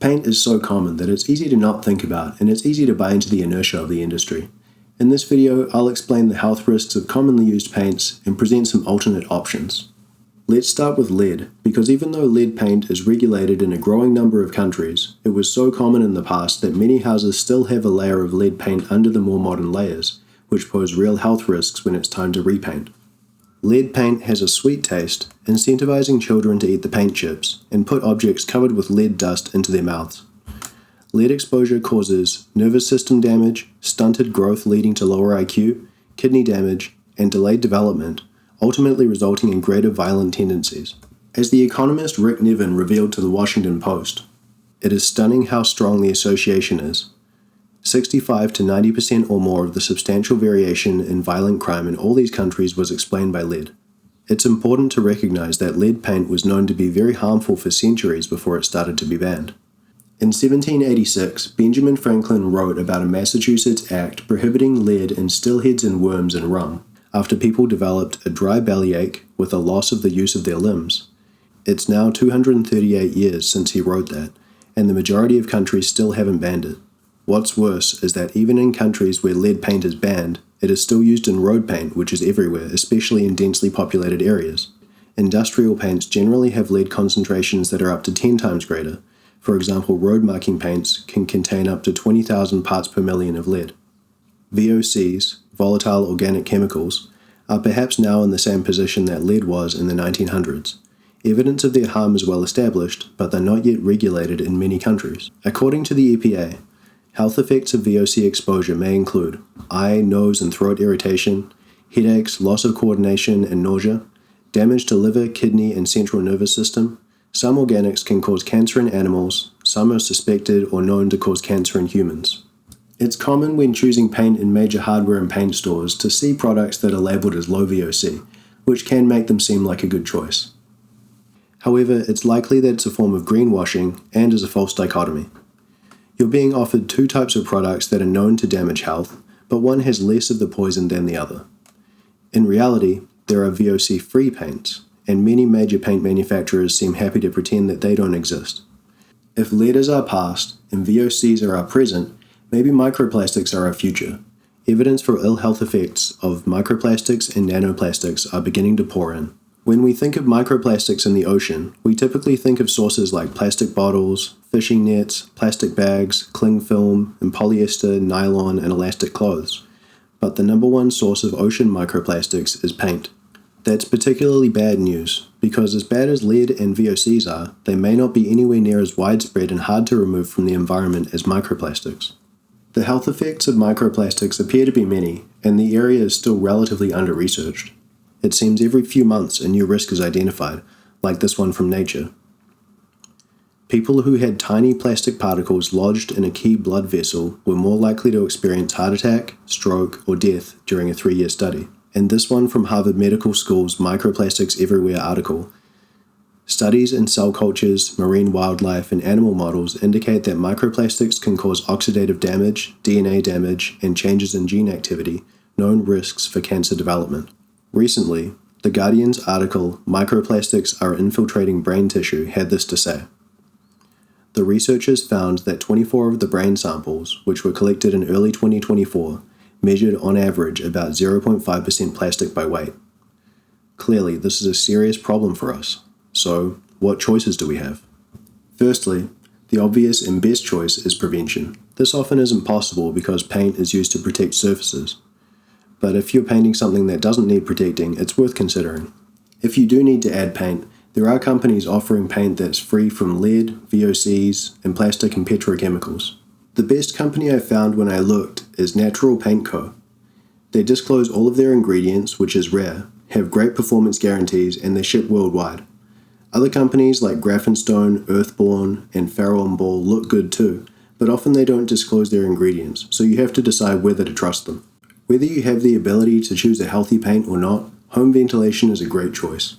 Paint is so common that it's easy to not think about, and it's easy to buy into the inertia of the industry. In this video, I'll explain the health risks of commonly used paints and present some alternate options. Let's start with lead, because even though lead paint is regulated in a growing number of countries, it was so common in the past that many houses still have a layer of lead paint under the more modern layers, which pose real health risks when it's time to repaint. Lead paint has a sweet taste, incentivizing children to eat the paint chips and put objects covered with lead dust into their mouths. Lead exposure causes nervous system damage, stunted growth leading to lower IQ, kidney damage, and delayed development, ultimately resulting in greater violent tendencies. As the economist Rick Nevin revealed to the Washington Post, it is stunning how strong the association is. 65 to 90% or more of the substantial variation in violent crime in all these countries was explained by lead. It's important to recognize that lead paint was known to be very harmful for centuries before it started to be banned. In 1786, Benjamin Franklin wrote about a Massachusetts act prohibiting lead in stillheads and worms in rum, after people developed a dry bellyache with a loss of the use of their limbs. It's now 238 years since he wrote that, and the majority of countries still haven't banned it. What's worse is that even in countries where lead paint is banned, it is still used in road paint, which is everywhere, especially in densely populated areas. Industrial paints generally have lead concentrations that are up to 10 times greater. For example, road marking paints can contain up to 20,000 parts per million of lead. VOCs, volatile organic chemicals, are perhaps now in the same position that lead was in the 1900s. Evidence of their harm is well established, but they're not yet regulated in many countries. According to the EPA, health effects of VOC exposure may include eye, nose, and throat irritation, headaches, loss of coordination and nausea, damage to liver, kidney, and central nervous system. Some organics can cause cancer in animals, some are suspected or known to cause cancer in humans. It's common when choosing paint in major hardware and paint stores to see products that are labeled as low VOC, which can make them seem like a good choice. However, it's likely that it's a form of greenwashing and is a false dichotomy. You're being offered two types of products that are known to damage health, but one has less of the poison than the other. In reality, there are VOC-free paints, and many major paint manufacturers seem happy to pretend that they don't exist. If lead is our past and VOCs are our present, maybe microplastics are our future. Evidence for ill health effects of microplastics and nanoplastics are beginning to pour in. When we think of microplastics in the ocean, we typically think of sources like plastic bottles, fishing nets, plastic bags, cling film, and polyester, nylon, and elastic clothes. But the number one source of ocean microplastics is paint. That's particularly bad news, because as bad as lead and VOCs are, they may not be anywhere near as widespread and hard to remove from the environment as microplastics. The health effects of microplastics appear to be many, and the area is still relatively under-researched. It seems every few months a new risk is identified, like this one from Nature. People who had tiny plastic particles lodged in a key blood vessel were more likely to experience heart attack, stroke, or death during a 3-year study. And this one from Harvard Medical School's Microplastics Everywhere article. Studies in cell cultures, marine wildlife, and animal models indicate that microplastics can cause oxidative damage, DNA damage, and changes in gene activity, known risks for cancer development. Recently, The Guardian's article, Microplastics Are Infiltrating Brain Tissue, had this to say. The researchers found that 24 of the brain samples, which were collected in early 2024, measured on average about 0.5% plastic by weight. Clearly, this is a serious problem for us. So, what choices do we have? Firstly, the obvious and best choice is prevention. This often isn't possible because paint is used to protect surfaces. But if you're painting something that doesn't need protecting, it's worth considering. If you do need to add paint, there are companies offering paint that's free from lead, VOCs, and plastic and petrochemicals. The best company I found when I looked is Natural Paint Co. They disclose all of their ingredients, which is rare, have great performance guarantees, and they ship worldwide. Other companies like Grafenstone, Earthborn, and Farrow & Ball look good too, but often they don't disclose their ingredients, so you have to decide whether to trust them. Whether you have the ability to choose a healthy paint or not, home ventilation is a great choice.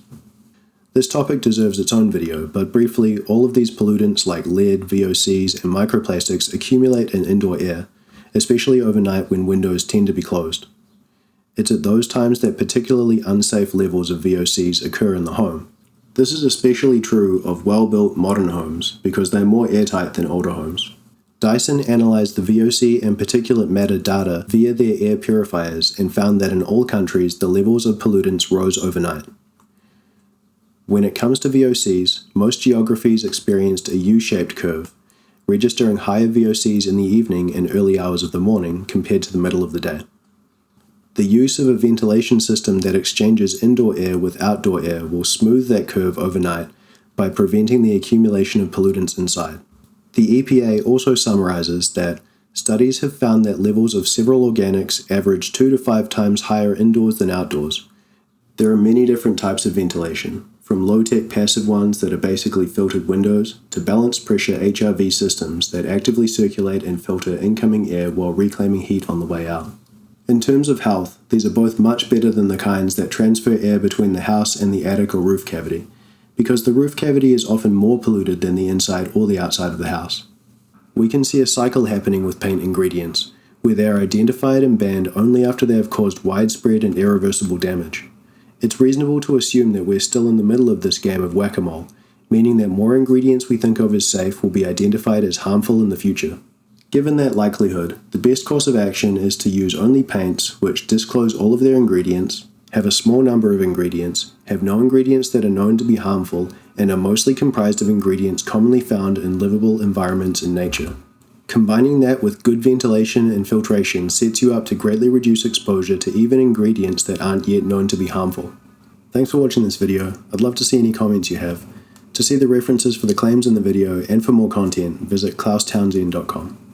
This topic deserves its own video, but briefly, all of these pollutants like lead, VOCs, and microplastics accumulate in indoor air, especially overnight when windows tend to be closed. It's at those times that particularly unsafe levels of VOCs occur in the home. This is especially true of well-built modern homes because they're more airtight than older homes. Dyson analyzed the VOC and particulate matter data via their air purifiers and found that in all countries the levels of pollutants rose overnight. When it comes to VOCs, most geographies experienced a U-shaped curve, registering higher VOCs in the evening and early hours of the morning compared to the middle of the day. The use of a ventilation system that exchanges indoor air with outdoor air will smooth that curve overnight by preventing the accumulation of pollutants inside. The EPA also summarizes that studies have found that levels of several organics average 2 to 5 times higher indoors than outdoors. There are many different types of ventilation, from low-tech passive ones that are basically filtered windows to balanced pressure HRV systems that actively circulate and filter incoming air while reclaiming heat on the way out. In terms of health, these are both much better than the kinds that transfer air between the house and the attic or roof cavity, because the roof cavity is often more polluted than the inside or the outside of the house. We can see a cycle happening with paint ingredients, where they are identified and banned only after they have caused widespread and irreversible damage. It's reasonable to assume that we're still in the middle of this game of whack-a-mole, meaning that more ingredients we think of as safe will be identified as harmful in the future. Given that likelihood, the best course of action is to use only paints which disclose all of their ingredients, have a small number of ingredients, have no ingredients that are known to be harmful, and are mostly comprised of ingredients commonly found in livable environments in nature. Combining that with good ventilation and filtration sets you up to greatly reduce exposure to even ingredients that aren't yet known to be harmful. Thanks for watching this video. I'd love to see any comments you have. To see the references for the claims in the video and for more content, visit klaustownsend.com.